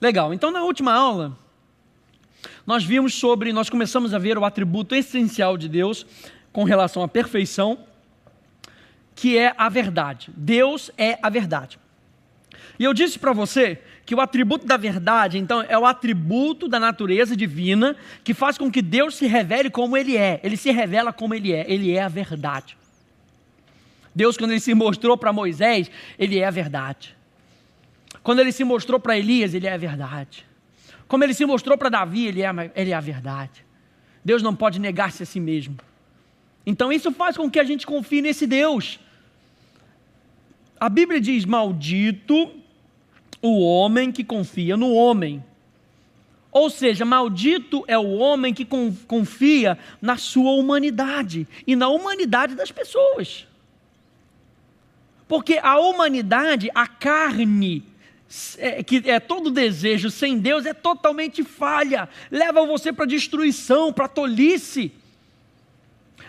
Legal, então na última aula, nós começamos a ver o atributo essencial de Deus com relação à perfeição, que é a verdade. Deus é a verdade. E eu disse para você que o atributo da verdade, então, é o atributo da natureza divina que faz com que Deus se revele como Ele é. Ele se revela como Ele é a verdade. Deus, quando Ele se mostrou para Moisés, Ele é a verdade. Quando Ele se mostrou para Elias, Ele é a verdade. Como Ele se mostrou para Davi, Ele é a verdade. Deus não pode negar-se a si mesmo. Então isso faz com que a gente confie nesse Deus. A Bíblia diz: maldito o homem que confia no homem. Ou seja, maldito é o homem que confia na sua humanidade e na humanidade das pessoas. Porque a humanidade, a carne, que é todo desejo sem Deus, é totalmente falha, leva você para destruição, para tolice.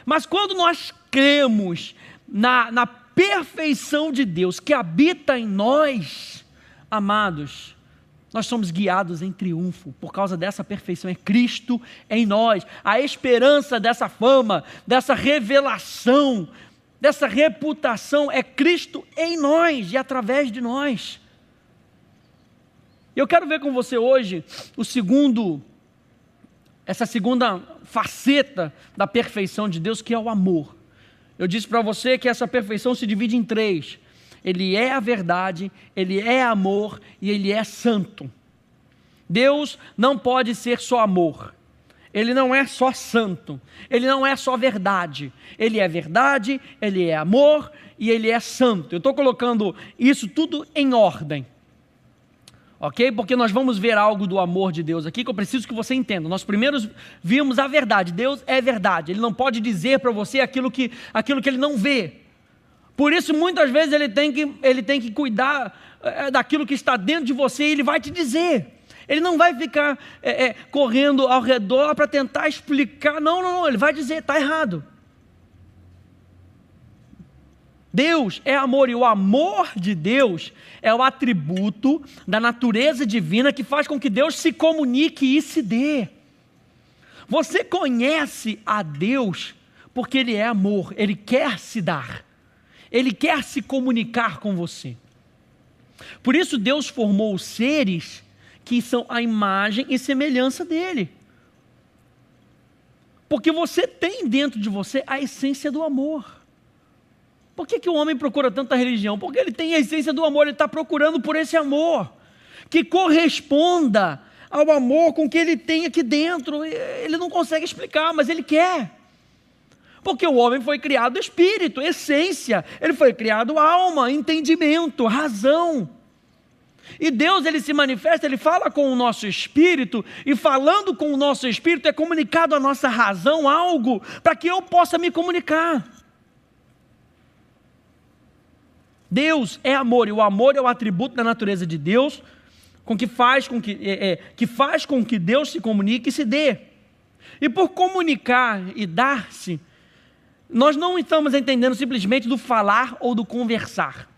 Mas quando nós cremos na perfeição de Deus que habita em nós, amados, nós somos guiados em triunfo por causa dessa perfeição. É Cristo em nós, a esperança dessa fama, dessa revelação, dessa reputação, é Cristo em nós e através de nós. Eu quero ver com você hoje essa segunda faceta da perfeição de Deus, que é o amor. Eu disse para você que essa perfeição se divide em 3. Ele é a verdade, Ele é amor e Ele é santo. Deus não pode ser só amor. Ele não é só santo. Ele não é só verdade. Ele é verdade, Ele é amor e Ele é santo. Eu estou colocando isso tudo em ordem. Ok? Porque nós vamos ver algo do amor de Deus aqui que eu preciso que você entenda. Nós primeiro vimos a verdade. Deus é verdade. Ele não pode dizer para você aquilo que Ele não vê. Por isso, muitas vezes, ele tem que cuidar daquilo que está dentro de você e Ele vai te dizer. Ele não vai ficar correndo ao redor para tentar explicar. Não. Ele vai dizer: está errado. Deus é amor, e o amor de Deus é o atributo da natureza divina que faz com que Deus se comunique e se dê. Você conhece a Deus porque Ele é amor, Ele quer se dar, Ele quer se comunicar com você. Por isso Deus formou os seres que são a imagem e semelhança dEle. Porque você tem dentro de você a essência do amor. Por que o homem procura tanta religião? Porque ele tem a essência do amor, ele está procurando por esse amor, que corresponda ao amor com que ele tem aqui dentro. Ele não consegue explicar, mas ele quer. Porque o homem foi criado espírito, essência, ele foi criado alma, entendimento, razão. E Deus, Ele se manifesta, Ele fala com o nosso espírito, e falando com o nosso espírito é comunicado à nossa razão algo para que eu possa me comunicar. Deus é amor, e o amor é o atributo da natureza de Deus, que faz com que Deus se comunique e se dê. E por comunicar e dar-se, nós não estamos entendendo simplesmente do falar ou do conversar.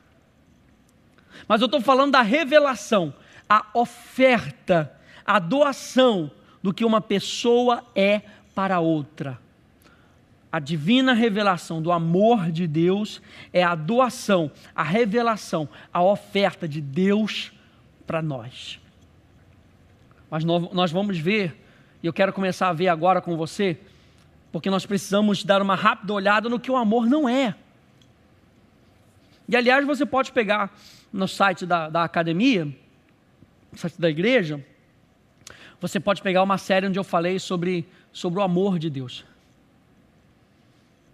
Mas eu estou falando da revelação, a oferta, a doação do que uma pessoa é para outra. A divina revelação do amor de Deus é a doação, a revelação, a oferta de Deus para nós. Mas nós vamos ver, e eu quero começar a ver agora com você, porque nós precisamos dar uma rápida olhada no que o amor não é. E aliás, você pode pegar no site da academia, no site da igreja, você pode pegar uma série onde eu falei sobre o amor de Deus.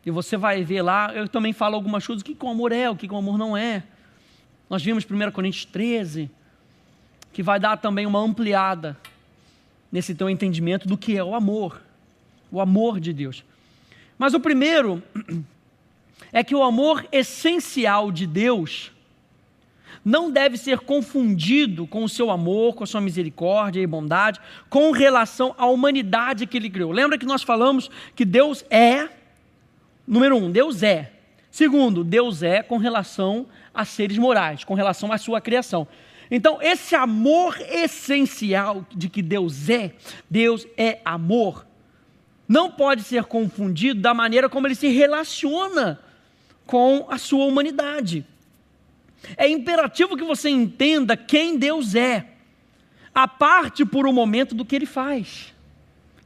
E você vai ver lá, eu também falo algumas coisas, o que o amor é, o que o amor não é. Nós vimos 1 Coríntios 13, que vai dar também uma ampliada nesse teu entendimento do que é o amor de Deus. Mas o primeiro é que o amor essencial de Deus não deve ser confundido com o seu amor, com a sua misericórdia e bondade, com relação à humanidade que Ele criou. Lembra que nós falamos que Deus é, número 1, Deus é. Segundo, Deus é com relação a seres morais, com relação à sua criação. Então, esse amor essencial de que Deus é amor, não pode ser confundido da maneira como ele se relaciona com a sua humanidade. É imperativo que você entenda quem Deus é, a parte por um momento do que ele faz.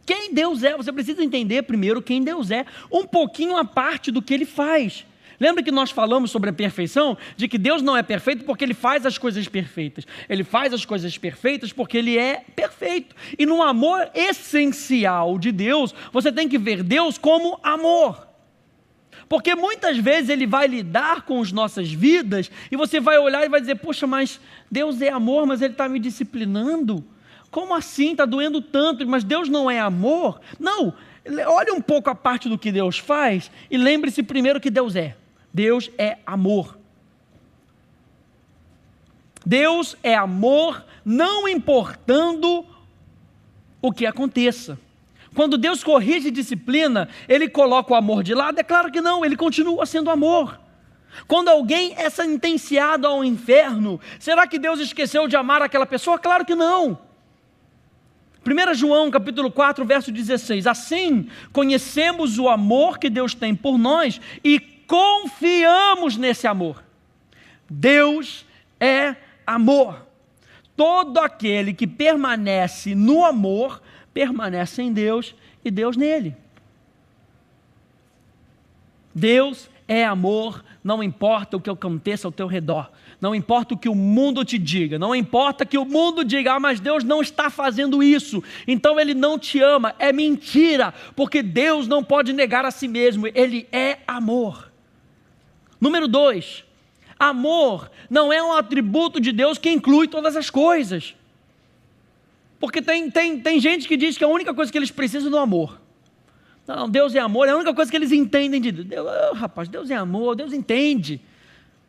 Quem Deus é, você precisa entender primeiro quem Deus é, um pouquinho a parte do que ele faz. Lembra que nós falamos sobre a perfeição? De que Deus não é perfeito porque Ele faz as coisas perfeitas. Ele faz as coisas perfeitas porque Ele é perfeito. E no amor essencial de Deus, você tem que ver Deus como amor. Porque muitas vezes Ele vai lidar com as nossas vidas e você vai olhar e vai dizer, poxa, mas Deus é amor, mas Ele está me disciplinando? Como assim? Está doendo tanto, mas Deus não é amor? Não, olhe um pouco a parte do que Deus faz e lembre-se primeiro que Deus é. Deus é amor. Deus é amor, não importando o que aconteça. Quando Deus corrige e disciplina, Ele coloca o amor de lado? É claro que não, Ele continua sendo amor. Quando alguém é sentenciado ao inferno, será que Deus esqueceu de amar aquela pessoa? Claro que não. 1 João capítulo 4, verso 16, assim conhecemos o amor que Deus tem por nós e confiamos nesse amor. Deus é amor. Todo aquele que permanece no amor, permanece em Deus e Deus nele. Deus é amor, não importa o que aconteça ao teu redor, não importa o que o mundo te diga, não importa que o mundo diga, mas Deus não está fazendo isso, então Ele não te ama, é mentira, porque Deus não pode negar a si mesmo, Ele é amor. Número 2, amor não é um atributo de Deus que inclui todas as coisas, porque tem gente que diz que a única coisa que eles precisam é do amor. Não, Deus é amor, é a única coisa que eles entendem de Deus. Rapaz, Deus é amor, Deus entende.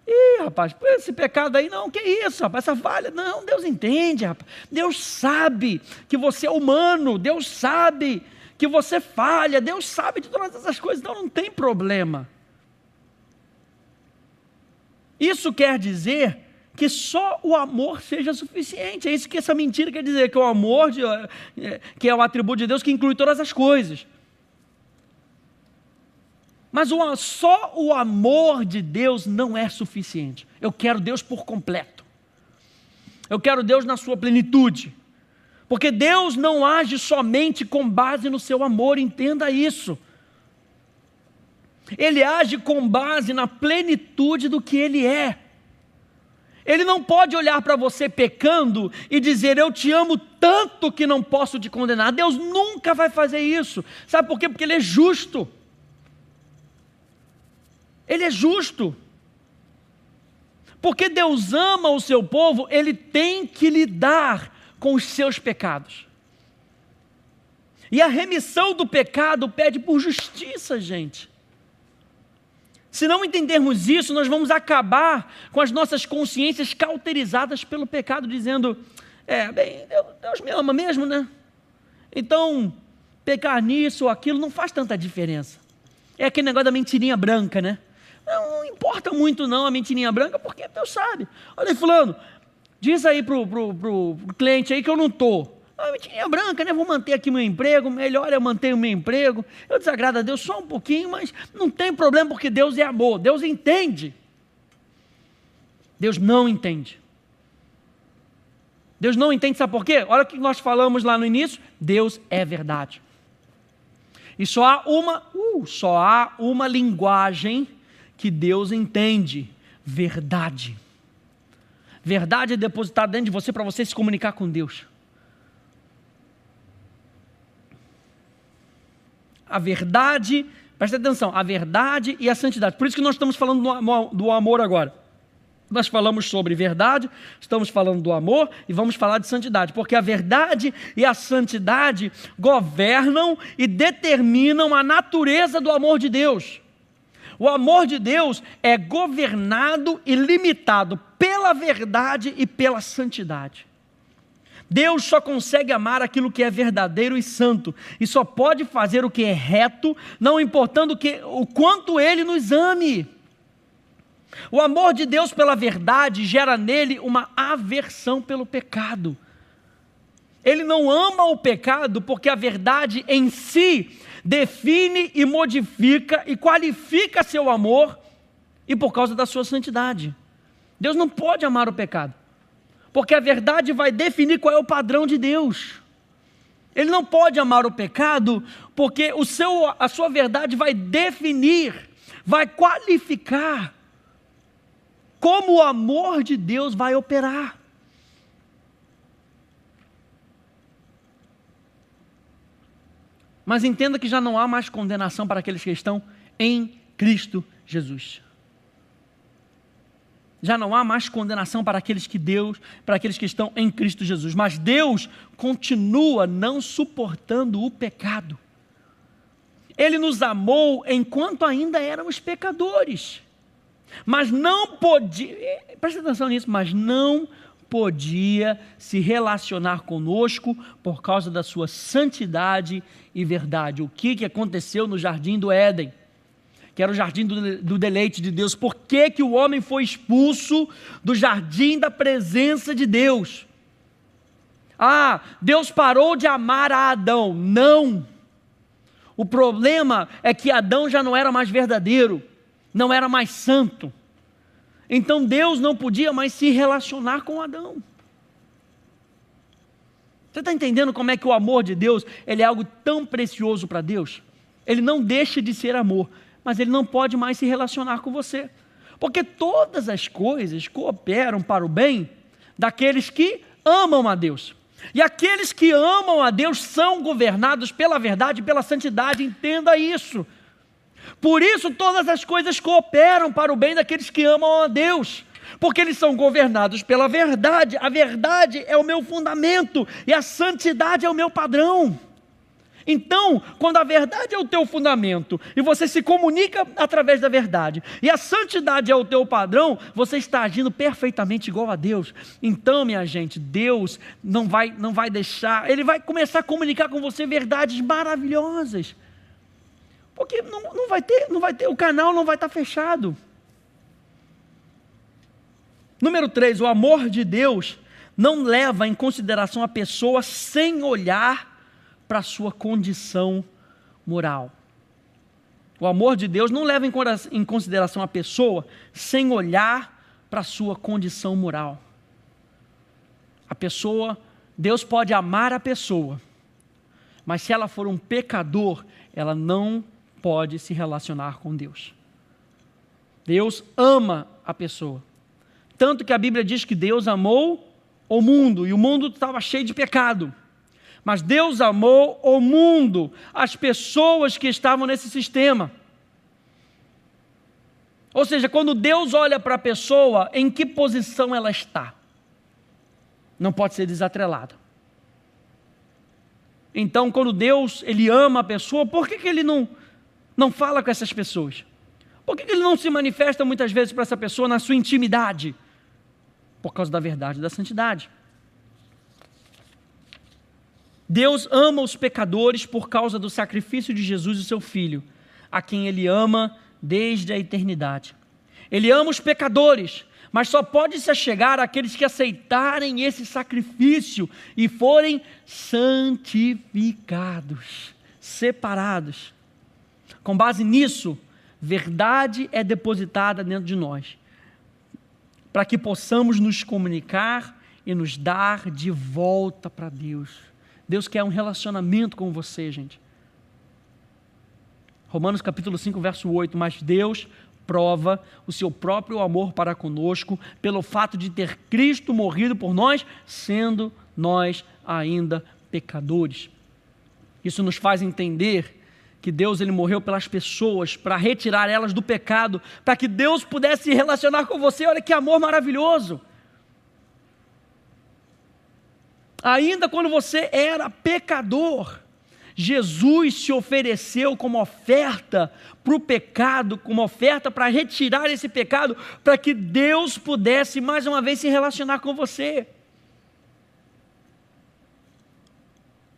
Ih, rapaz, esse pecado aí, não, que isso, rapaz, essa falha, não, Deus entende, rapaz. Deus sabe que você é humano, Deus sabe que você falha, Deus sabe de todas essas coisas, então não tem problema. Isso quer dizer que só o amor seja suficiente, é isso que essa mentira quer dizer, que o amor, que é o atributo de Deus que inclui todas as coisas. Mas só o amor de Deus não é suficiente. Eu quero Deus por completo. Eu quero Deus na sua plenitude. Porque Deus não age somente com base no seu amor, entenda isso. Ele age com base na plenitude do que Ele é. Ele não pode olhar para você pecando e dizer, eu te amo tanto que não posso te condenar. Deus nunca vai fazer isso. Sabe por quê? Porque Ele é justo. Ele é justo. Porque Deus ama o seu povo, Ele tem que lidar com os seus pecados. E a remissão do pecado pede por justiça, gente. Se não entendermos isso, nós vamos acabar com as nossas consciências cauterizadas pelo pecado, dizendo, Deus me ama mesmo, né? Então, pecar nisso ou aquilo não faz tanta diferença. É aquele negócio da mentirinha branca, né? Não importa muito não a mentirinha branca, porque Deus sabe. Olha aí, fulano, diz aí pro cliente aí que eu não estou. A mentirinha branca, né? Vou manter aqui meu emprego, melhor eu manter o meu emprego. Eu desagrado a Deus só um pouquinho, mas não tem problema, porque Deus é amor. Deus entende. Deus não entende. Deus não entende, sabe por quê? Olha o que nós falamos lá no início. Deus é verdade. E só há uma linguagem que Deus entende, verdade. Verdade é depositada dentro de você para você se comunicar com Deus. A verdade, presta atenção, a verdade e a santidade. Por isso que nós estamos falando do amor agora. Nós falamos sobre verdade, estamos falando do amor e vamos falar de santidade, porque a verdade e a santidade governam e determinam a natureza do amor de Deus. O amor de Deus é governado e limitado pela verdade e pela santidade. Deus só consegue amar aquilo que é verdadeiro e santo, e só pode fazer o que é reto, não importando o quanto Ele nos ame. O amor de Deus pela verdade gera nele uma aversão pelo pecado. Ele não ama o pecado porque a verdade em si define e modifica e qualifica seu amor e por causa da sua santidade. Deus não pode amar o pecado, porque a verdade vai definir qual é o padrão de Deus. Ele não pode amar o pecado porque a sua verdade vai definir, vai qualificar como o amor de Deus vai operar. Mas entenda que já não há mais condenação para aqueles que estão em Cristo Jesus. Já não há mais condenação para aqueles que estão em Cristo Jesus. Mas Deus continua não suportando o pecado. Ele nos amou enquanto ainda éramos pecadores. Mas não podia, presta atenção nisso, mas não podia se relacionar conosco por causa da sua santidade e verdade. O que aconteceu no jardim do Éden, que era o jardim do deleite de Deus? Por que o homem foi expulso do jardim da presença de Deus? Deus parou de amar a Adão. Não! O problema é que Adão já não era mais verdadeiro, não era mais santo. Então Deus não podia mais se relacionar com Adão. Você está entendendo como é que o amor de Deus, ele é algo tão precioso para Deus? Ele não deixa de ser amor, mas ele não pode mais se relacionar com você. Porque todas as coisas cooperam para o bem daqueles que amam a Deus. E aqueles que amam a Deus são governados pela verdade e pela santidade, entenda isso. Por isso todas as coisas cooperam para o bem daqueles que amam a Deus, porque eles são governados pela verdade. A verdade é o meu fundamento e a santidade é o meu padrão. Então, quando a verdade é o teu fundamento e você se comunica através da verdade e a santidade é o teu padrão, você está agindo perfeitamente igual a Deus. Então, minha gente, Deus não vai deixar, Ele vai começar a comunicar com você verdades maravilhosas, porque não vai ter, o canal não vai estar fechado. Número 3, o amor de Deus não leva em consideração a pessoa sem olhar para a sua condição moral. O amor de Deus não leva em consideração a pessoa sem olhar para a sua condição moral. Deus pode amar a pessoa, mas se ela for um pecador, ela não pode se relacionar com Deus. Deus ama a pessoa. Tanto que a Bíblia diz que Deus amou o mundo, e o mundo estava cheio de pecado. Mas Deus amou o mundo, as pessoas que estavam nesse sistema. Ou seja, quando Deus olha para a pessoa, em que posição ela está? Não pode ser desatrelada. Então, quando Deus, Ele ama a pessoa, por que Ele não fala com essas pessoas? Por que Ele não se manifesta muitas vezes para essa pessoa na sua intimidade? Por causa da verdade e da santidade. Deus ama os pecadores por causa do sacrifício de Jesus e seu Filho, a quem Ele ama desde a eternidade. Ele ama os pecadores, mas só pode se achegar àqueles que aceitarem esse sacrifício e forem santificados, separados. Com base nisso, verdade é depositada dentro de nós, para que possamos nos comunicar e nos dar de volta para Deus. Deus quer um relacionamento com você, gente. Romanos capítulo 5, verso 8, mas Deus prova o seu próprio amor para conosco, pelo fato de ter Cristo morrido por nós, sendo nós ainda pecadores. Isso nos faz entender que Deus, Ele morreu pelas pessoas, para retirar elas do pecado, para que Deus pudesse se relacionar com você. Olha que amor maravilhoso. Ainda quando você era pecador, Jesus se ofereceu como oferta para o pecado, como oferta para retirar esse pecado, para que Deus pudesse mais uma vez se relacionar com você.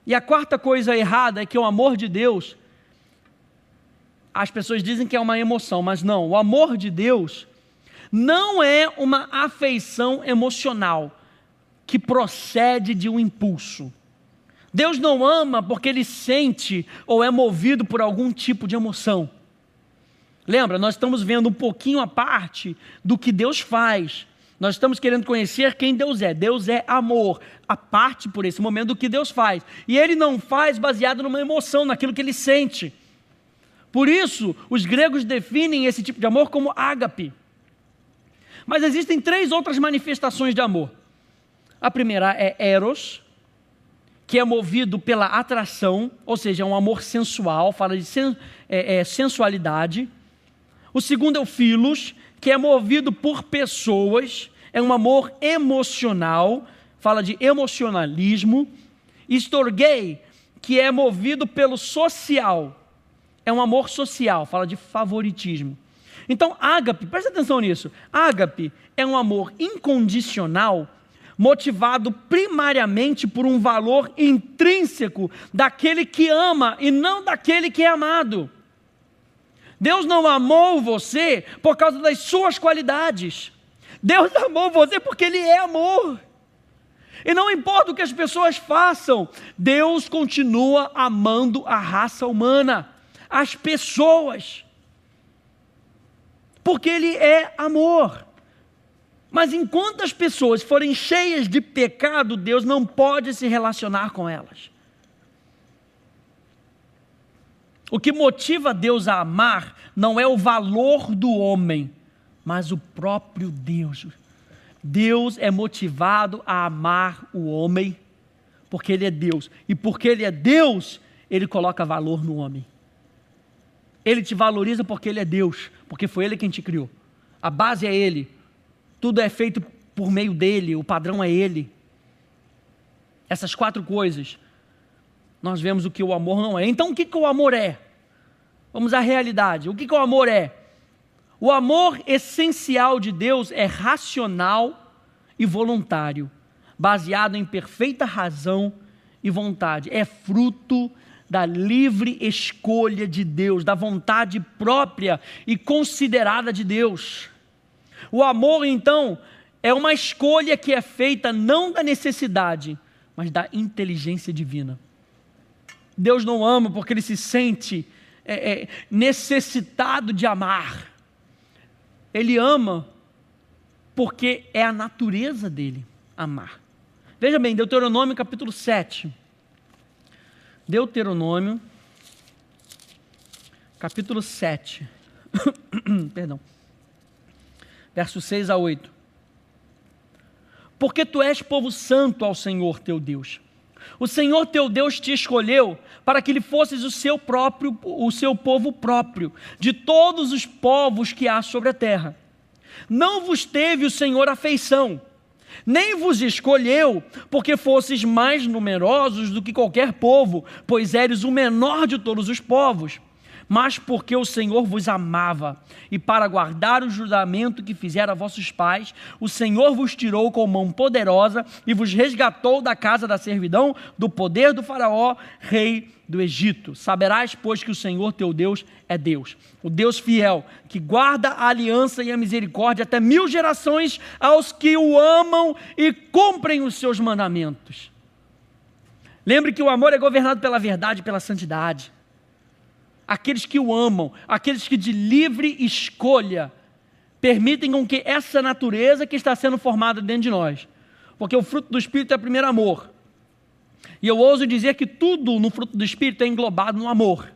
E a quarta coisa errada é que o amor de Deus, as pessoas dizem que é uma emoção, mas não, o amor de Deus não é uma afeição emocional que procede de um impulso. Deus não ama porque Ele sente ou é movido por algum tipo de emoção. Lembra, nós estamos vendo um pouquinho a parte do que Deus faz. Nós estamos querendo conhecer quem Deus é. Deus é amor, a parte por esse momento do que Deus faz. E Ele não faz baseado numa emoção, naquilo que Ele sente. Por isso, os gregos definem esse tipo de amor como ágape. Mas existem 3 outras manifestações de amor. A primeira é eros, que é movido pela atração, ou seja, é um amor sensual, fala de sensualidade. O segundo é o philos, que é movido por pessoas, é um amor emocional, fala de emocionalismo. Storgei, que é movido pelo social, é um amor social, fala de favoritismo. Então, ágape, presta atenção nisso, ágape é um amor incondicional, motivado primariamente por um valor intrínseco daquele que ama e não daquele que é amado. Deus não amou você por causa das suas qualidades. Deus amou você porque Ele é amor. E não importa o que as pessoas façam, Deus continua amando a raça humana, as pessoas, porque Ele é amor. Mas enquanto as pessoas forem cheias de pecado, Deus não pode se relacionar com elas. O que motiva Deus a amar não é o valor do homem, mas o próprio Deus. Deus é motivado a amar o homem porque Ele é Deus. E porque Ele é Deus, Ele coloca valor no homem. Ele te valoriza porque Ele é Deus, porque foi Ele quem te criou. A base é Ele. Tudo é feito por meio dEle, o padrão é Ele. Essas 4 coisas, nós vemos o que o amor não é. Então o que o amor é? Vamos à realidade. O que o amor é? O amor essencial de Deus é racional e voluntário, baseado em perfeita razão e vontade. É fruto da livre escolha de Deus, da vontade própria e considerada de Deus. O amor, então, é uma escolha que é feita não da necessidade, mas da inteligência divina. Deus não ama porque Ele se sente necessitado de amar. Ele ama porque é a natureza dEle amar. Veja bem, Deuteronômio capítulo 7. Deuteronômio capítulo 7. Perdão. Versos 6 a 8. Porque tu és povo santo ao Senhor teu Deus. O Senhor teu Deus te escolheu para que lhe fosses o seu povo próprio, de todos os povos que há sobre a terra. Não vos teve o Senhor afeição, nem vos escolheu, porque fosses mais numerosos do que qualquer povo, pois eres o menor de todos os povos, mas porque o Senhor vos amava, e para guardar o juramento que fizera a vossos pais, o Senhor vos tirou com mão poderosa e vos resgatou da casa da servidão, do poder do faraó, rei do Egito. Saberás, pois, que o Senhor teu Deus é Deus, o Deus fiel, que guarda a aliança e a misericórdia até 1000 gerações aos que o amam e cumprem os seus mandamentos. Lembre que o amor é governado pela verdade e pela santidade. Aqueles que o amam, aqueles que de livre escolha permitem com que essa natureza que está sendo formada dentro de nós, porque o fruto do Espírito é primeiro amor, e eu ouso dizer que tudo no fruto do Espírito é englobado no amor.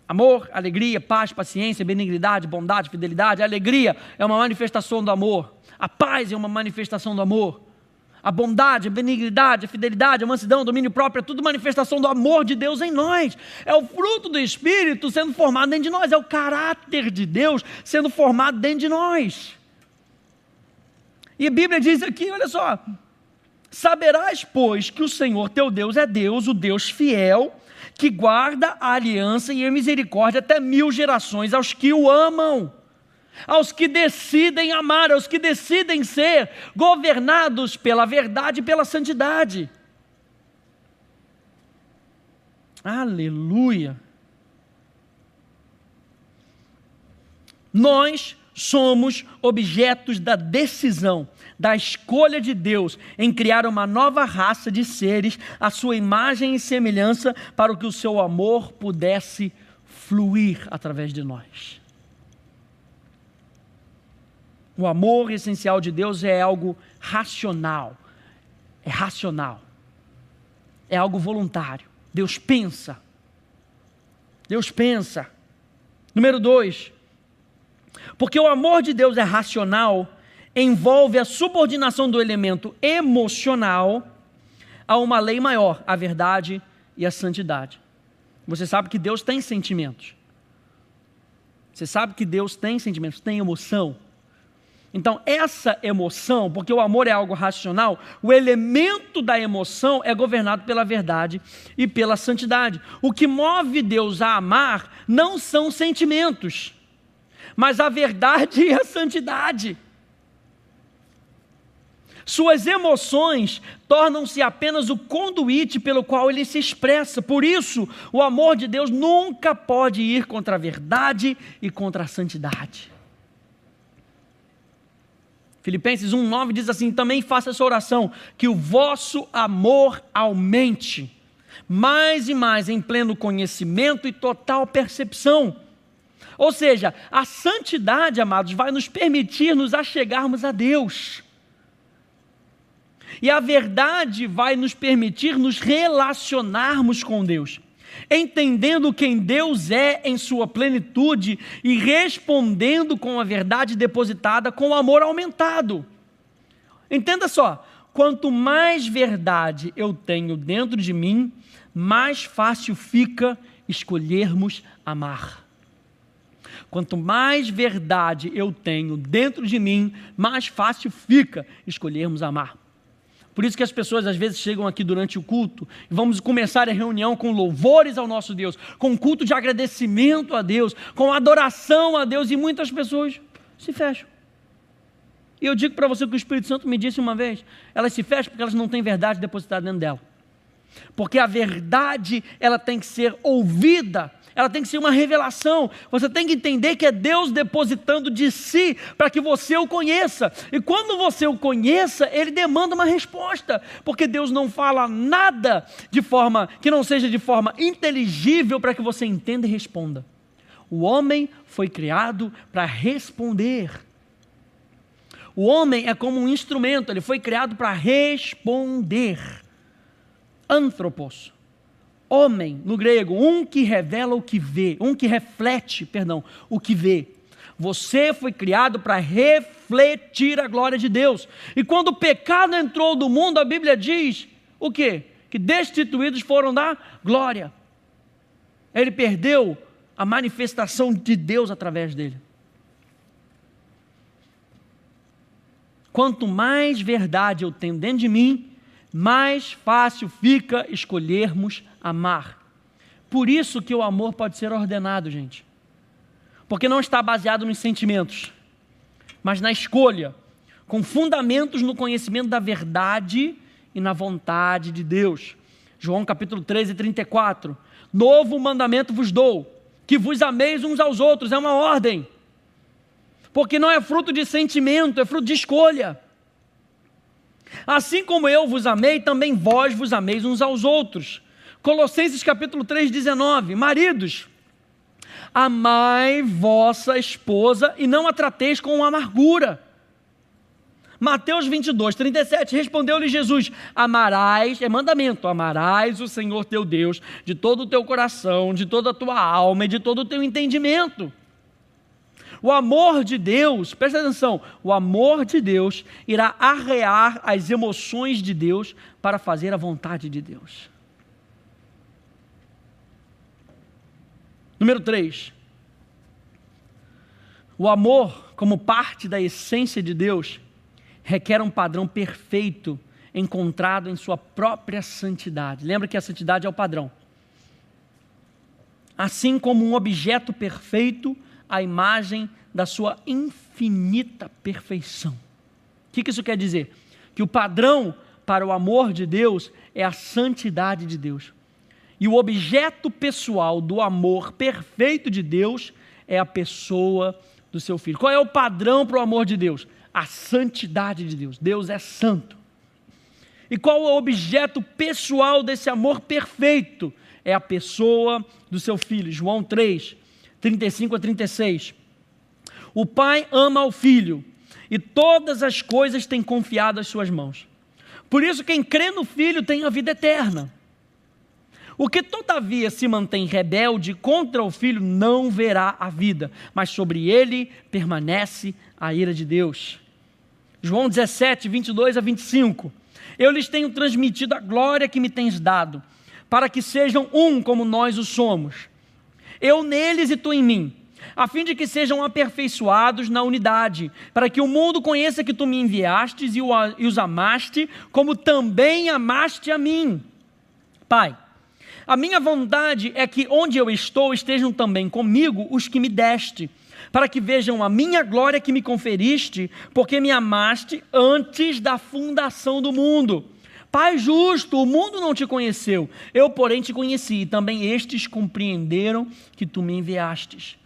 Amor, alegria, paz, paciência, benignidade, bondade, fidelidade. A alegria é uma manifestação do amor, a paz é uma manifestação do amor. A bondade, a benignidade, a fidelidade, a mansidão, o domínio próprio, é tudo manifestação do amor de Deus em nós. É o fruto do Espírito sendo formado dentro de nós. É o caráter de Deus sendo formado dentro de nós. E a Bíblia diz aqui, olha só. Saberás, pois, que o Senhor teu Deus é Deus, o Deus fiel, que guarda a aliança e a misericórdia até 1000 gerações aos que o amam. Aos que decidem amar, aos que decidem ser governados pela verdade e pela santidade. Aleluia! Nós somos objetos da decisão, da escolha de Deus em criar uma nova raça de seres, à sua imagem e semelhança, para que o seu amor pudesse fluir através de nós. O amor essencial de Deus é algo racional, é algo voluntário. Deus pensa. Número 2, porque o amor de Deus é racional, envolve a subordinação do elemento emocional a uma lei maior, a verdade e a santidade. Você sabe que Deus tem sentimentos. Tem emoção. Então, essa emoção, porque o amor é algo racional, o elemento da emoção é governado pela verdade e pela santidade. O que move Deus a amar não são sentimentos, mas a verdade e a santidade. Suas emoções tornam-se apenas o conduíte pelo qual ele se expressa. Por isso, o amor de Deus nunca pode ir contra a verdade e contra a santidade. Filipenses 1:9 diz assim: também faça essa oração, que o vosso amor aumente, mais e mais em pleno conhecimento e total percepção. Ou seja, a santidade, amados, vai nos permitir nos achegarmos a Deus. E a verdade vai nos permitir nos relacionarmos com Deus, entendendo quem Deus é em sua plenitude e respondendo com a verdade depositada com o amor aumentado. Entenda só, quanto mais verdade eu tenho dentro de mim, mais fácil fica escolhermos amar. Quanto mais verdade eu tenho dentro de mim, mais fácil fica escolhermos amar. Por isso que as pessoas às vezes chegam aqui durante o culto e vamos começar a reunião com louvores ao nosso Deus, com culto de agradecimento a Deus, com adoração a Deus, e muitas pessoas se fecham. E eu digo para você que o Espírito Santo me disse uma vez, elas se fecham porque elas não têm verdade depositada dentro dela. Porque a verdade, ela tem que ser ouvida, ela tem que ser uma revelação. Você tem que entender que é Deus depositando de si para que você o conheça. E quando você o conheça, Ele demanda uma resposta, porque Deus não fala nada de forma que não seja de forma inteligível para que você entenda e responda. O homem foi criado para responder. O homem é como um instrumento, ele foi criado para responder. Anthropos. Homem, no grego, um que revela o que vê, o que vê. Você foi criado para refletir a glória de Deus. E quando o pecado entrou do mundo, a Bíblia diz o quê? Que destituídos foram da glória. Ele perdeu a manifestação de Deus através dele. Quanto mais verdade eu tenho dentro de mim, mais fácil fica escolhermos amar. Por isso que o amor pode ser ordenado, gente. Porque não está baseado nos sentimentos, mas na escolha, com fundamentos no conhecimento da verdade e na vontade de Deus. João capítulo 13:34. Novo mandamento vos dou, que vos ameis uns aos outros. É uma ordem. Porque não é fruto de sentimento, é fruto de escolha. Assim como eu vos amei, também vós vos ameis uns aos outros. Colossenses capítulo 3:19. Maridos, amai vossa esposa e não a trateis com amargura. Mateus 22:37. Respondeu-lhe Jesus: amarás, é mandamento, amarás o Senhor teu Deus de todo o teu coração, de toda a tua alma e de todo o teu entendimento. O amor de Deus, presta atenção, o amor de Deus irá arrear as emoções de Deus para fazer a vontade de Deus. Número 3. O amor, como parte da essência de Deus, requer um padrão perfeito encontrado em sua própria santidade. Lembra que a santidade é o padrão. Assim como um objeto perfeito, a imagem da sua infinita perfeição. O que isso quer dizer? Que o padrão para o amor de Deus é a santidade de Deus. E o objeto pessoal do amor perfeito de Deus é a pessoa do seu Filho. Qual é o padrão para o amor de Deus? A santidade de Deus. Deus é santo. E qual é o objeto pessoal desse amor perfeito? É a pessoa do seu Filho. João 3, 35 a 36. O Pai ama o Filho e todas as coisas têm confiado às suas mãos. Por isso quem crê no Filho tem a vida eterna. O que todavia se mantém rebelde contra o Filho não verá a vida, mas sobre ele permanece a ira de Deus. João 17, 22 a 25. Eu lhes tenho transmitido a glória que me tens dado, para que sejam um como nós o somos. Eu neles e tu em mim, a fim de que sejam aperfeiçoados na unidade, para que o mundo conheça que tu me enviastes e os amaste, como também amaste a mim. Pai, a minha vontade é que onde eu estou estejam também comigo os que me deste, para que vejam a minha glória que me conferiste, porque me amaste antes da fundação do mundo. Pai justo, o mundo não te conheceu, eu porém te conheci, e também estes compreenderam que tu me enviastes.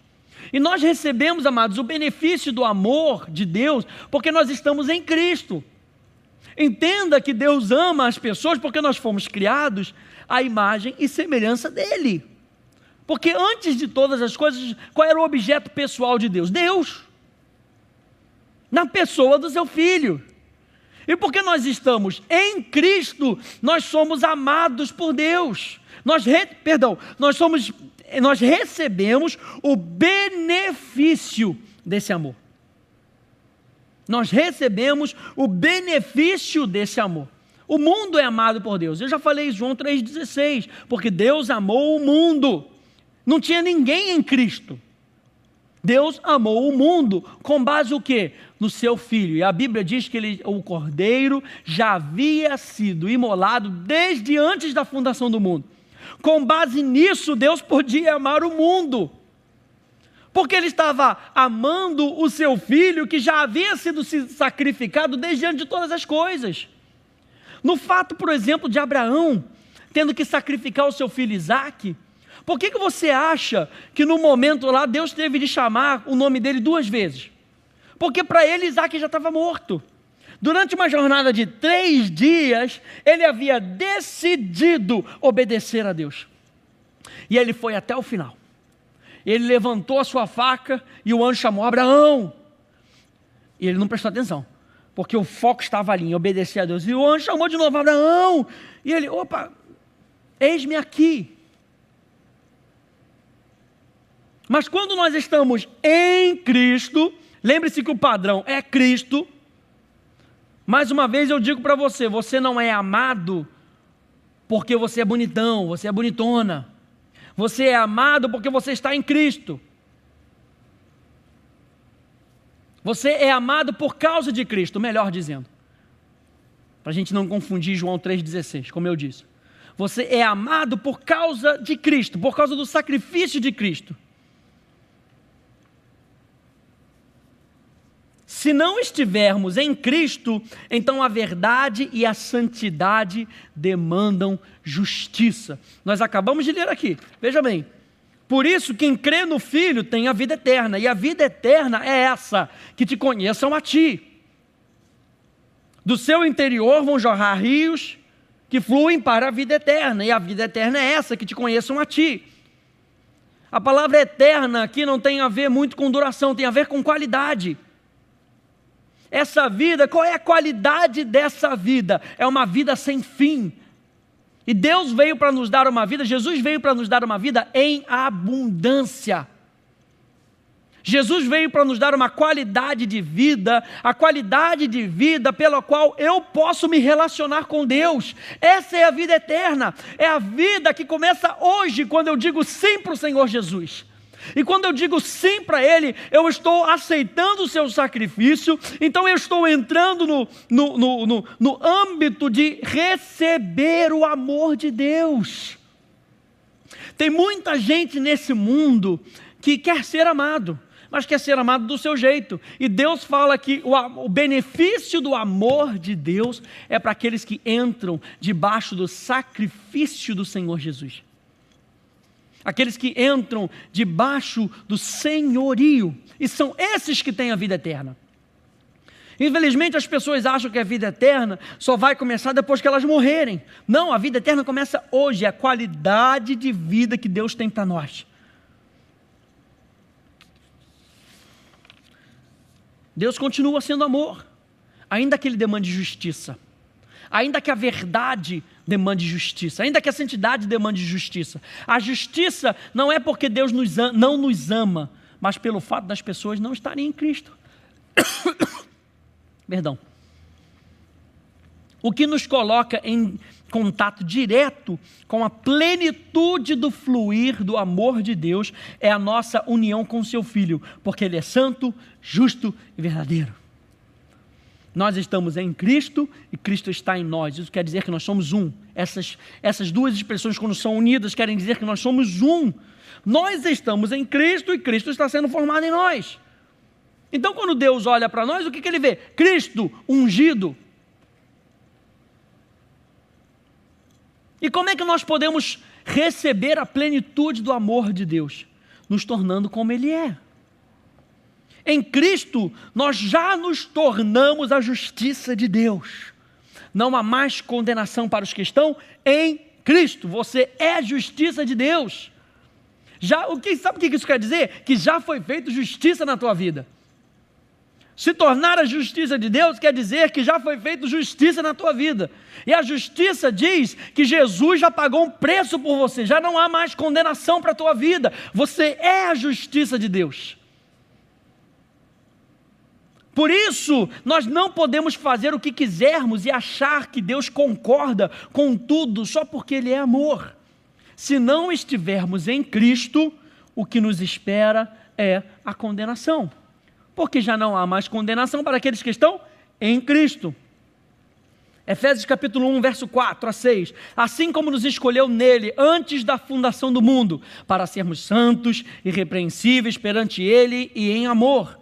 E nós recebemos, amados, o benefício do amor de Deus, porque nós estamos em Cristo. Entenda que Deus ama as pessoas porque nós fomos criados à imagem e semelhança dEle. Porque antes de todas as coisas, qual era o objeto pessoal de Deus? Deus, na pessoa do seu Filho. E porque nós estamos em Cristo, nós somos amados por Deus. Nós recebemos o benefício desse amor. Nós recebemos o benefício desse amor. O mundo é amado por Deus. Eu já falei isso, João 3,16, porque Deus amou o mundo. Não tinha ninguém em Cristo. Deus amou o mundo com base no quê? No seu Filho. E a Bíblia diz que o Cordeiro já havia sido imolado desde antes da fundação do mundo. Com base nisso, Deus podia amar o mundo. Porque Ele estava amando o seu Filho que já havia sido sacrificado desde antes de todas as coisas. No fato, por exemplo, de Abraão tendo que sacrificar o seu filho Isaque, por que você acha que no momento lá Deus teve de chamar o nome dele 2 vezes? Porque para ele Isaque já estava morto. Durante uma jornada de 3 dias, ele havia decidido obedecer a Deus. E ele foi até o final. Ele levantou a sua faca e o anjo chamou Abraão. E ele não prestou atenção, porque o foco estava ali em obedecer a Deus. E o anjo chamou de novo Abraão. E ele, opa, eis-me aqui. Mas quando nós estamos em Cristo, lembre-se que o padrão é Cristo. Mais uma vez eu digo para você, você não é amado porque você é bonitão, você é bonitona. Você é amado porque você está em Cristo. Você é amado por causa de Cristo, melhor dizendo. Para a gente não confundir João 3,16, como eu disse. Você é amado por causa de Cristo, por causa do sacrifício de Cristo. Se não estivermos em Cristo, então a verdade e a santidade demandam justiça. Nós acabamos de ler aqui, veja bem. Por isso, quem crê no Filho tem a vida eterna, e a vida eterna é essa, que te conheçam a ti. Do seu interior vão jorrar rios que fluem para a vida eterna, e a vida eterna é essa, que te conheçam a ti. A palavra eterna aqui não tem a ver muito com duração, tem a ver com qualidade. Essa vida, qual é a qualidade dessa vida? É uma vida sem fim. E Deus veio para nos dar uma vida, Jesus veio para nos dar uma vida em abundância. Jesus veio para nos dar uma qualidade de vida, a qualidade de vida pela qual eu posso me relacionar com Deus. Essa é a vida eterna, é a vida que começa hoje, quando eu digo sim para o Senhor Jesus. E quando eu digo sim para Ele, eu estou aceitando o seu sacrifício, então eu estou entrando no âmbito de receber o amor de Deus. Tem muita gente nesse mundo que quer ser amado, mas quer ser amado do seu jeito. E Deus fala que o benefício do amor de Deus é para aqueles que entram debaixo do sacrifício do Senhor Jesus. aqueles que entram debaixo do senhorio, e são esses que têm a vida eterna. Infelizmente as pessoas acham que a vida eterna só vai começar depois que elas morrerem. Não, a vida eterna começa hoje, é a qualidade de vida que Deus tem para nós. Deus continua sendo amor, ainda que Ele demande justiça, ainda que a verdade demande justiça, ainda que a santidade demande justiça. A justiça não é porque Deus não nos ama, mas pelo fato das pessoas não estarem em Cristo. Perdão. O que nos coloca em contato direto com a plenitude do fluir do amor de Deus é a nossa união com o seu Filho, porque Ele é santo, justo e verdadeiro. Nós estamos em Cristo e Cristo está em nós. Isso quer dizer que nós somos um. Essas duas expressões, quando são unidas, querem dizer que nós somos um. Nós estamos em Cristo e Cristo está sendo formado em nós. Então, quando Deus olha para nós, o que Ele vê? Cristo ungido. E como é que nós podemos receber a plenitude do amor de Deus? Nos tornando como Ele é. Em Cristo, nós já nos tornamos a justiça de Deus. Não há mais condenação para os que estão em Cristo. Você é a justiça de Deus. Sabe o que isso quer dizer? Que já foi feita justiça na tua vida. Se tornar a justiça de Deus quer dizer que já foi feita justiça na tua vida. E a justiça diz que Jesus já pagou um preço por você. Já não há mais condenação para a tua vida. Você é a justiça de Deus. Por isso, nós não podemos fazer o que quisermos e achar que Deus concorda com tudo só porque Ele é amor. Se não estivermos em Cristo, o que nos espera é a condenação. Porque já não há mais condenação para aqueles que estão em Cristo. Efésios capítulo 1, verso 4 a 6. Assim como nos escolheu nele antes da fundação do mundo, para sermos santos, irrepreensíveis perante Ele e em amor.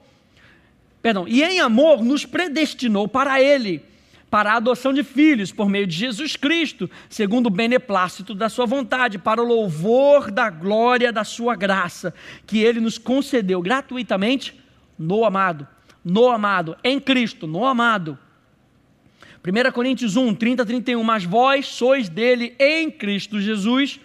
E em amor nos predestinou para Ele, para a adoção de filhos, por meio de Jesus Cristo, segundo o beneplácito da sua vontade, para o louvor da glória da sua graça, que Ele nos concedeu gratuitamente no amado, em Cristo, no amado. 1 Coríntios 1, 30 a 31, mas vós sois dele em Cristo Jesus,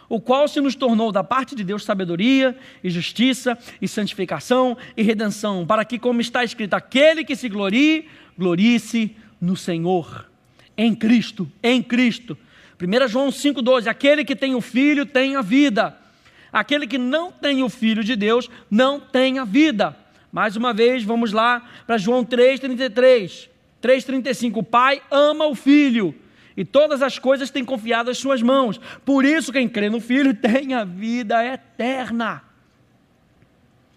o qual se nos tornou da parte de Deus sabedoria e justiça e santificação e redenção, para que, como está escrito, aquele que se glorie, glorie-se no Senhor, em Cristo, em Cristo. 1 João 5,12, aquele que tem o Filho tem a vida, aquele que não tem o Filho de Deus não tem a vida. Mais uma vez, vamos lá para João 3,33, 3,35, o Pai ama o Filho, e todas as coisas têm confiado às suas mãos, por isso quem crê no Filho tem a vida eterna.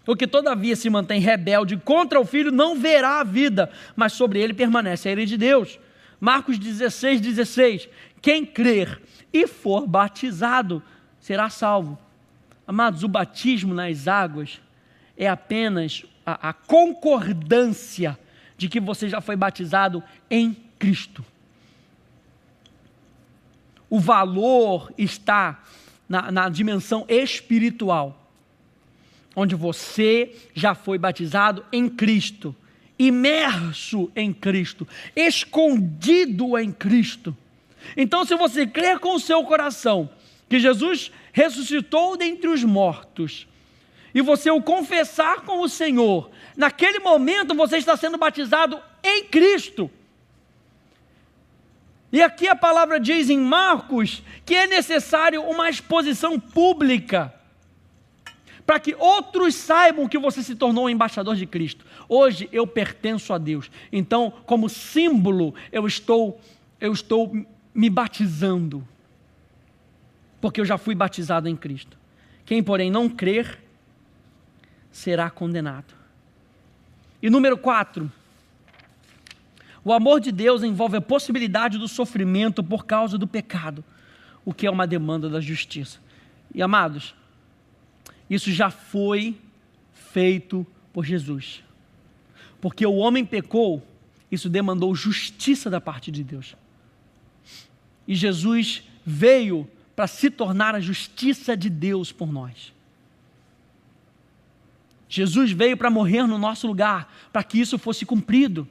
O que todavia se mantém rebelde contra o Filho não verá a vida, mas sobre ele permanece a ira de Deus. Marcos 16,16, quem crer e for batizado será salvo. Amados, o batismo nas águas é apenas a concordância de que você já foi batizado em Cristo. O valor está na dimensão espiritual, onde você já foi batizado em Cristo, imerso em Cristo, escondido em Cristo. Então, se você crer com o seu coração que Jesus ressuscitou dentre os mortos, e você o confessar com o Senhor, naquele momento você está sendo batizado em Cristo. E aqui a palavra diz em Marcos que é necessário uma exposição pública, para que outros saibam que você se tornou um embaixador de Cristo. Hoje eu pertenço a Deus, então como símbolo eu estou me batizando, porque eu já fui batizado em Cristo. Quem porém não crer, será condenado. E número 4, o amor de Deus envolve a possibilidade do sofrimento por causa do pecado, o que é uma demanda da justiça. E amados, isso já foi feito por Jesus, porque o homem pecou, isso demandou justiça da parte de Deus, e Jesus veio para se tornar a justiça de Deus por nós. Jesus veio para morrer no nosso lugar, para que isso fosse cumprido.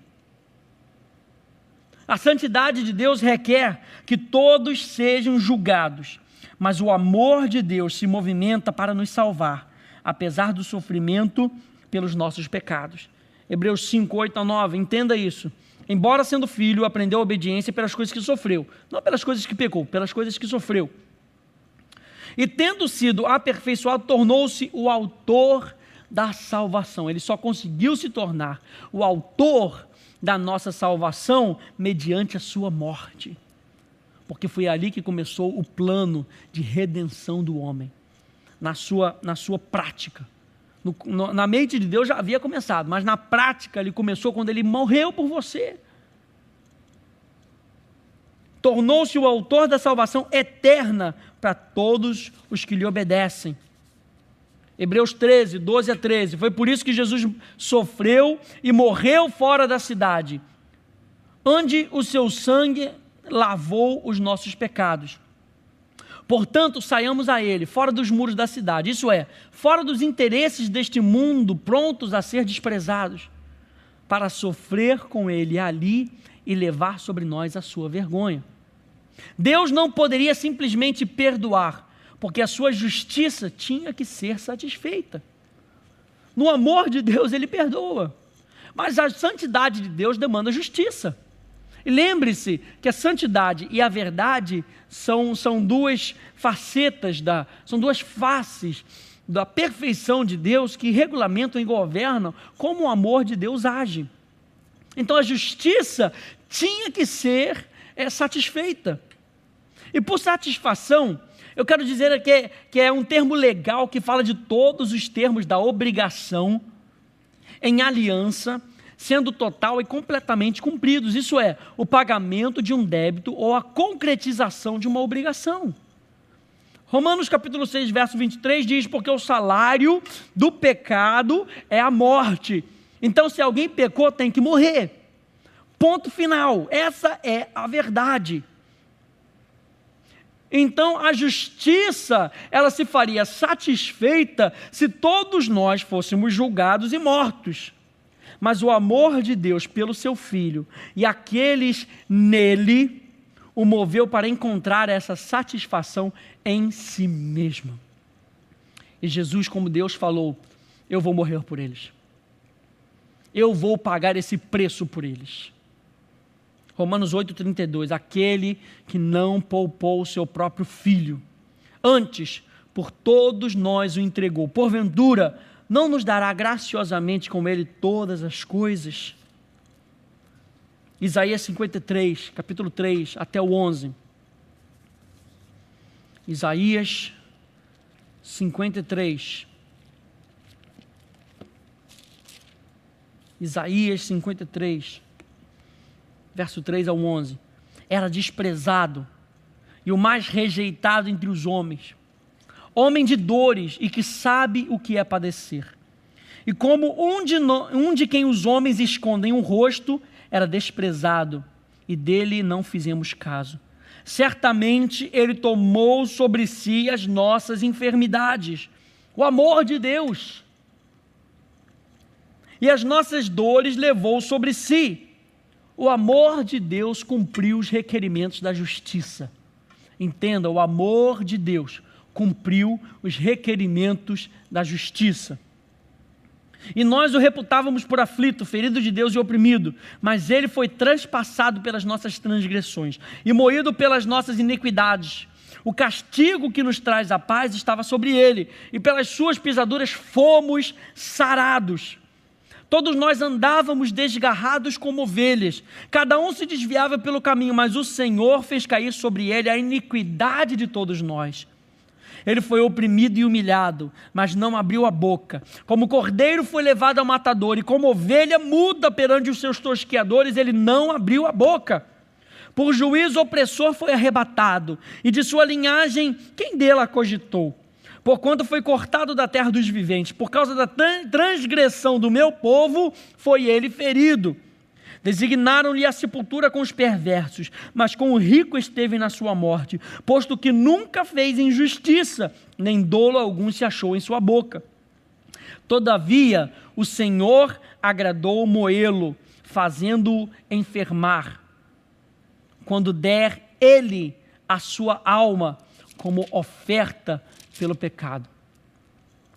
A santidade de Deus requer que todos sejam julgados, mas o amor de Deus se movimenta para nos salvar, apesar do sofrimento pelos nossos pecados. Hebreus 5, 8 a 9, entenda isso. Embora sendo filho, aprendeu a obediência pelas coisas que sofreu, não pelas coisas que pecou, pelas coisas que sofreu. E tendo sido aperfeiçoado, tornou-se o autor da salvação. Ele só conseguiu se tornar o autor da nossa salvação mediante a sua morte, porque foi ali que começou o plano de redenção do homem, na sua prática. Na mente de Deus já havia começado, mas na prática ele começou quando ele morreu por você. Tornou-se o autor da salvação eterna para todos os que lhe obedecem. Hebreus 13, 12 a 13, foi por isso que Jesus sofreu e morreu fora da cidade, onde o seu sangue lavou os nossos pecados. Portanto, saiamos a ele, fora dos muros da cidade, isso é, fora dos interesses deste mundo, prontos a ser desprezados, para sofrer com ele ali e levar sobre nós a sua vergonha. Deus não poderia simplesmente perdoar, porque a sua justiça tinha que ser satisfeita. No amor de Deus ele perdoa, mas a santidade de Deus demanda justiça. E lembre-se que a santidade e a verdade são duas facetas, são duas faces da perfeição de Deus que regulamentam e governam como o amor de Deus age. Então a justiça tinha que ser satisfeita. E por satisfação, eu quero dizer que é um termo legal que fala de todos os termos da obrigação em aliança, sendo total e completamente cumpridos. Isso é, o pagamento de um débito ou a concretização de uma obrigação. Romanos capítulo 6, verso 23 diz, porque o salário do pecado é a morte. Então, se alguém pecou, tem que morrer. Ponto final. Essa é a verdade. Então, a justiça, ela se faria satisfeita se todos nós fôssemos julgados e mortos. Mas o amor de Deus pelo seu Filho e aqueles nele o moveu para encontrar essa satisfação em si mesmo. E Jesus, como Deus falou, eu vou morrer por eles. Eu vou pagar esse preço por eles. Romanos 8,32, aquele que não poupou o seu próprio Filho, antes por todos nós o entregou, porventura não nos dará graciosamente com ele todas as coisas? Isaías 53, capítulo 3 até o 11. Isaías 53. Isaías 53, verso 3 ao 11. Era desprezado e o mais rejeitado entre os homens, homem de dores e que sabe o que é padecer. E como um de quem os homens escondem o rosto, era desprezado, e dele não fizemos caso. Certamente ele tomou sobre si as nossas enfermidades, o amor de Deus, e as nossas dores levou sobre si. O amor de Deus cumpriu os requerimentos da justiça. Entenda, o amor de Deus cumpriu os requerimentos da justiça. E nós o reputávamos por aflito, ferido de Deus e oprimido, mas ele foi transpassado pelas nossas transgressões e moído pelas nossas iniquidades. O castigo que nos traz a paz estava sobre ele, e pelas suas pisaduras fomos sarados. Todos nós andávamos desgarrados como ovelhas, cada um se desviava pelo caminho, mas o Senhor fez cair sobre ele a iniquidade de todos nós. Ele foi oprimido e humilhado, mas não abriu a boca. Como cordeiro foi levado ao matador, e como ovelha muda perante os seus tosqueadores, ele não abriu a boca. Por juízo opressor foi arrebatado, e de sua linhagem quem dela cogitou? Porquanto foi cortado da terra dos viventes, por causa da transgressão do meu povo foi ele ferido. Designaram-lhe a sepultura com os perversos, mas com o rico esteve na sua morte, posto que nunca fez injustiça, nem dolo algum se achou em sua boca. Todavia, o Senhor agradou moê-lo, fazendo-o enfermar, quando der ele a sua alma como oferta pelo pecado.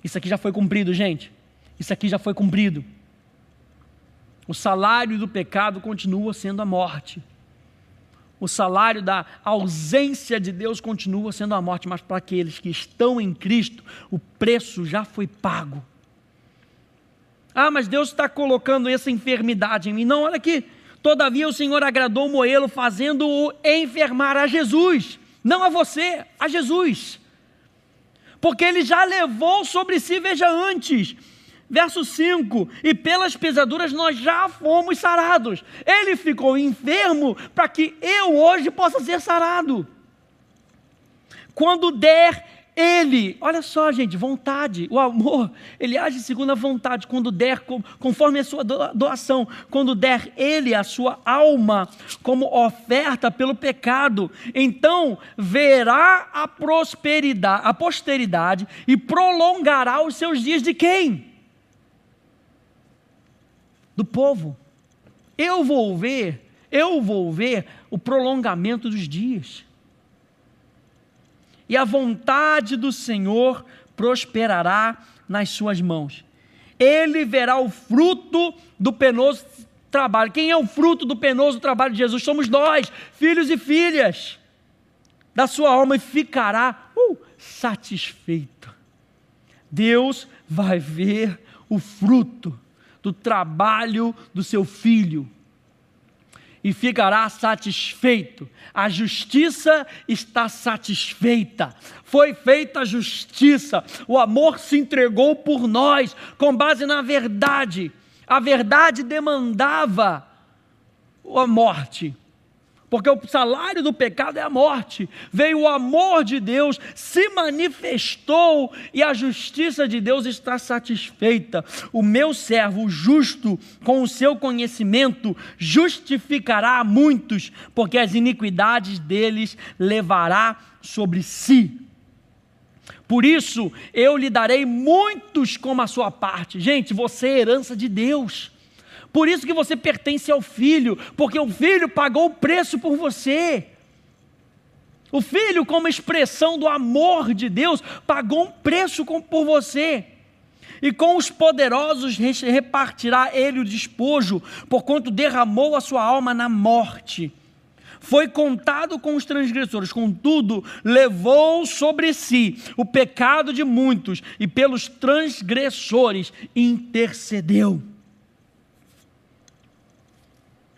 Isso aqui já foi cumprido, gente. Isso aqui já foi cumprido. O salário do pecado continua sendo a morte. O salário da ausência de Deus continua sendo a morte, mas para aqueles que estão em Cristo, o preço já foi pago. Ah, mas Deus está colocando essa enfermidade em mim. Não, olha aqui. Todavia o Senhor agradou moê-lo, fazendo-o enfermar a Jesus. Não a você, a Jesus. Porque ele já levou sobre si, veja antes, verso 5, e pelas pisaduras nós já fomos sarados. Ele ficou enfermo para que eu hoje possa ser sarado. Quando der ele, olha só gente, vontade, o amor, ele age segundo a vontade, quando der, conforme a sua doação, quando der ele a sua alma como oferta pelo pecado, então verá a prosperidade, a posteridade e prolongará os seus dias de quem? Do povo. Eu vou ver o prolongamento dos dias. E a vontade do Senhor prosperará nas suas mãos. Ele verá o fruto do penoso trabalho. Quem é o fruto do penoso trabalho de Jesus? Somos nós, filhos e filhas da sua alma, e ficará satisfeito. Deus vai ver o fruto do trabalho do seu filho e ficará satisfeito. A justiça está satisfeita, foi feita a justiça, o amor se entregou por nós, com base na verdade. A verdade demandava a morte, porque o salário do pecado é a morte. Veio o amor de Deus, se manifestou e a justiça de Deus está satisfeita. O meu servo justo, com o seu conhecimento, justificará a muitos, porque as iniquidades deles levará sobre si. Por isso, eu lhe darei muitos como a sua parte. Gente, você é herança de Deus. Por isso que você pertence ao Filho, porque o Filho pagou o preço por você. O Filho, como expressão do amor de Deus, pagou um preço por você. E com os poderosos repartirá ele o despojo, porquanto derramou a sua alma na morte. Foi contado com os transgressores, contudo, levou sobre si o pecado de muitos, e pelos transgressores intercedeu.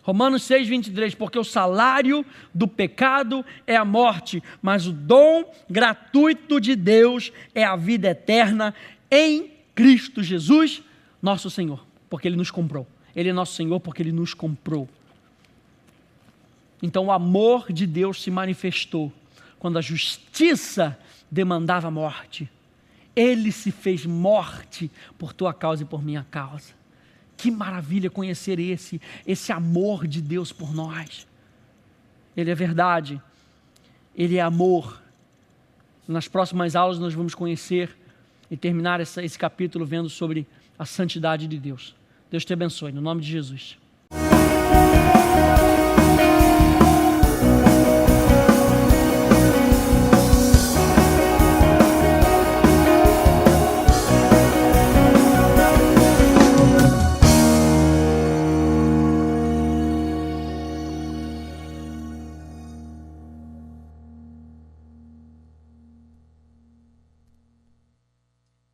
Romanos 6,23, porque o salário do pecado é a morte, mas o dom gratuito de Deus é a vida eterna em Cristo Jesus, nosso Senhor, porque Ele nos comprou. Ele é nosso Senhor porque Ele nos comprou. Então o amor de Deus se manifestou quando a justiça demandava morte. Ele se fez morte por tua causa e por minha causa. Que maravilha conhecer esse amor de Deus por nós. Ele é verdade, Ele é amor. Nas próximas aulas nós vamos conhecer e terminar esse capítulo vendo sobre a santidade de Deus. Deus te abençoe, no nome de Jesus.